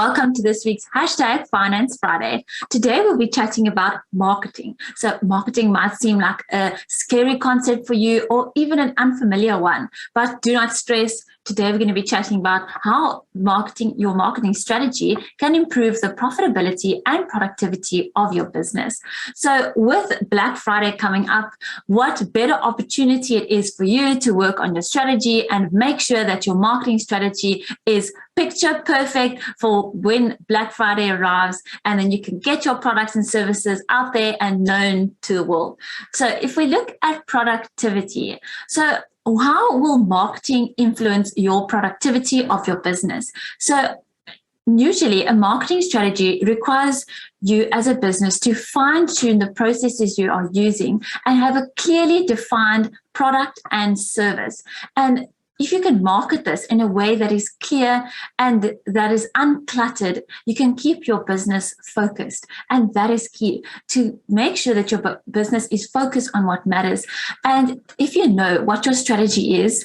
welcome to this week's hashtag Finance Friday. Today we'll be chatting about marketing. So marketing might seem like a scary concept for you or even an unfamiliar one, but do not stress. Today we're going to be chatting about how your marketing strategy can improve the profitability and productivity of your business. So with Black Friday coming up, what better opportunity it is for you to work on your strategy and make sure that your marketing strategy is picture perfect for when Black Friday arrives, and then you can get your products and services out there and known to the world. So if we look at productivity, so how will marketing influence your productivity of your business? So usually a marketing strategy requires you as a business to fine-tune the processes you are using and have a clearly defined product and service. And if you can market this in a way that is clear and that is uncluttered, you can keep your business focused. And that is key, to make sure that your business is focused on what matters. And if you know what your strategy is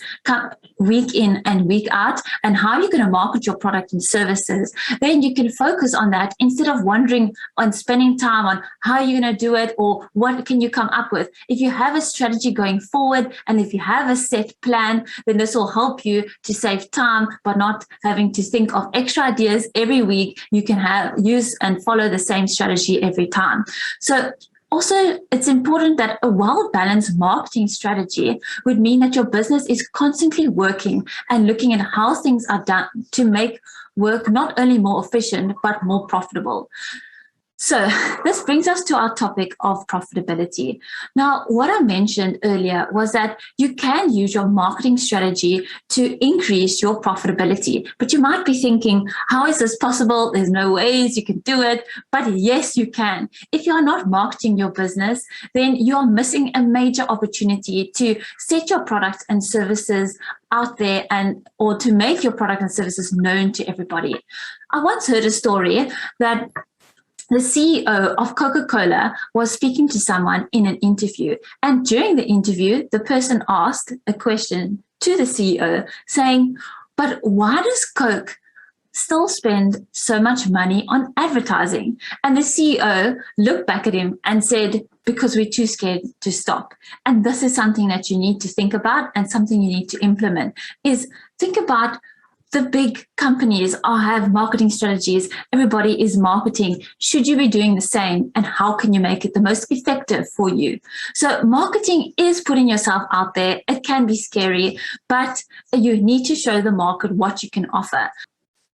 week in and week out and how you're going to market your product and services, then you can focus on that instead of wondering on spending time on how you're going to do it or what can you come up with. If you have a strategy going forward and if you have a set plan, then this will help you to save time by not having to think of extra ideas every week. You can use and follow the same strategy every time. So also, it's important that a well-balanced marketing strategy would mean that your business is constantly working and looking at how things are done to make work not only more efficient, but more profitable. So this brings us to our topic of profitability. Now, what I mentioned earlier was that you can use your marketing strategy to increase your profitability. But you might be thinking, how is this possible? There's no ways you can do it. But yes, you can. If you are not marketing your business, then you're missing a major opportunity to set your products and services out there or to make your product and services known to everybody. I once heard a story that the CEO of Coca-Cola was speaking to someone in an interview. And during the interview, the person asked a question to the CEO saying, but why does Coke still spend so much money on advertising? And the CEO looked back at him and said, because we're too scared to stop. And this is something that you need to think about and something you need to implement, is think about the big companies have marketing strategies. Everybody is marketing. Should you be doing the same? And how can you make it the most effective for you? So marketing is putting yourself out there. It can be scary, but you need to show the market what you can offer.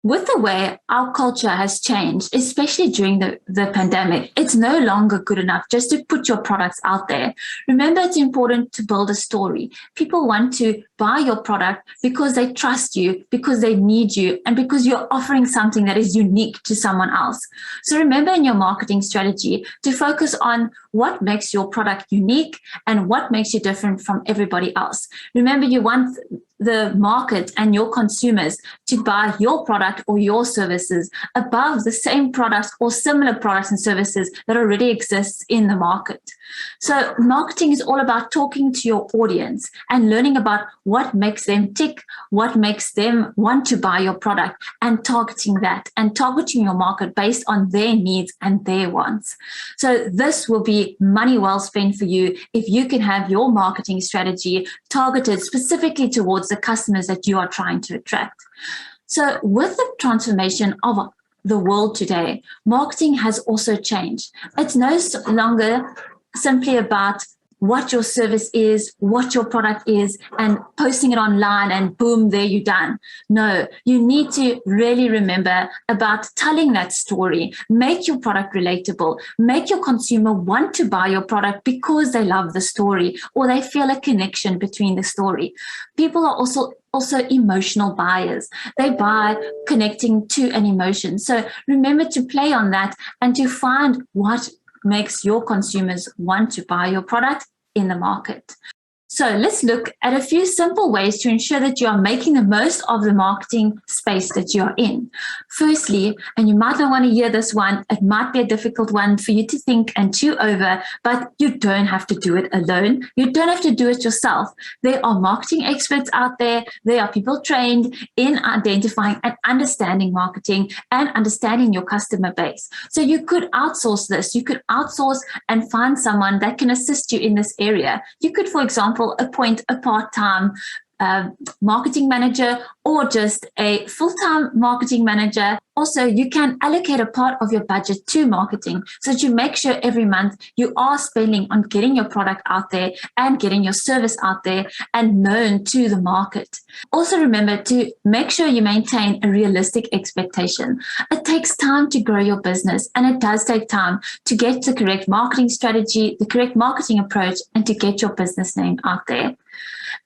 With the way our culture has changed, especially during the pandemic, it's no longer good enough just to put your products out there. Remember, it's important to build a story. People want to buy your product because they trust you, because they need you, and because you're offering something that is unique to someone else. So remember in your marketing strategy to focus on what makes your product unique and what makes you different from everybody else. Remember, you want the market and your consumers to buy your product or your services above the same products or similar products and services that already exist in the market. So marketing is all about talking to your audience and learning about what makes them tick, what makes them want to buy your product, and targeting that and targeting your market based on their needs and their wants. So this will be money well spent for you if you can have your marketing strategy targeted specifically towards the customers that you are trying to attract. So with the transformation of the world today, marketing has also changed. It's no longer simply about what your service is, what your product is, and posting it online and boom, there you're done. No, you need to really remember about telling that story. Make your product relatable. Make your consumer want to buy your product because they love the story or they feel a connection between the story. People are also emotional buyers. They buy connecting to an emotion. So remember to play on that and to find what makes your consumers want to buy your product in the market. So let's look at a few simple ways to ensure that you are making the most of the marketing space that you are in. Firstly, and you might not want to hear this one, it might be a difficult one for you to think and chew over, but you don't have to do it alone. You don't have to do it yourself. There are marketing experts out there. There are people trained in identifying and understanding marketing and understanding your customer base. So you could outsource this. You could outsource and find someone that can assist you in this area. You could, for example, appoint a part-time marketing manager or just a full-time marketing manager. Also, you can allocate a part of your budget to marketing so that you make sure every month you are spending on getting your product out there and getting your service out there and known to the market. Also, remember to make sure you maintain a realistic expectation. It takes time to grow your business, and it does take time to get the correct marketing strategy, the correct marketing approach, and to get your business name out there.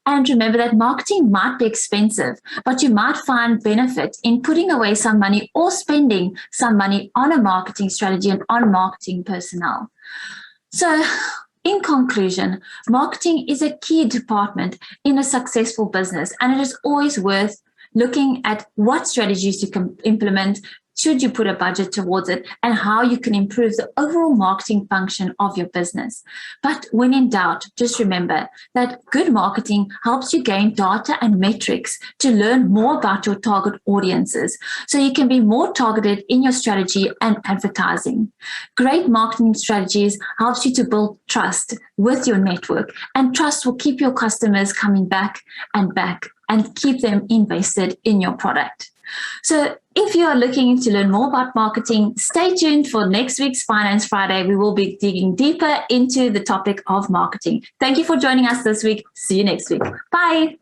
And remember that marketing might be expensive, but you might find benefit in putting away some money or spending some money on a marketing strategy and on marketing personnel. So, in conclusion, marketing is a key department in a successful business, and it is always worth looking at what strategies you can implement, should you put a budget towards it, and how you can improve the overall marketing function of your business. But when in doubt, just remember that good marketing helps you gain data and metrics to learn more about your target audiences, so you can be more targeted in your strategy and advertising. Great marketing strategies helps you to build trust with your network, and trust will keep your customers coming back and keep them invested in your product. So if you are looking to learn more about marketing, stay tuned for next week's Finance Friday. We will be digging deeper into the topic of marketing. Thank you for joining us this week. See you next week. Bye.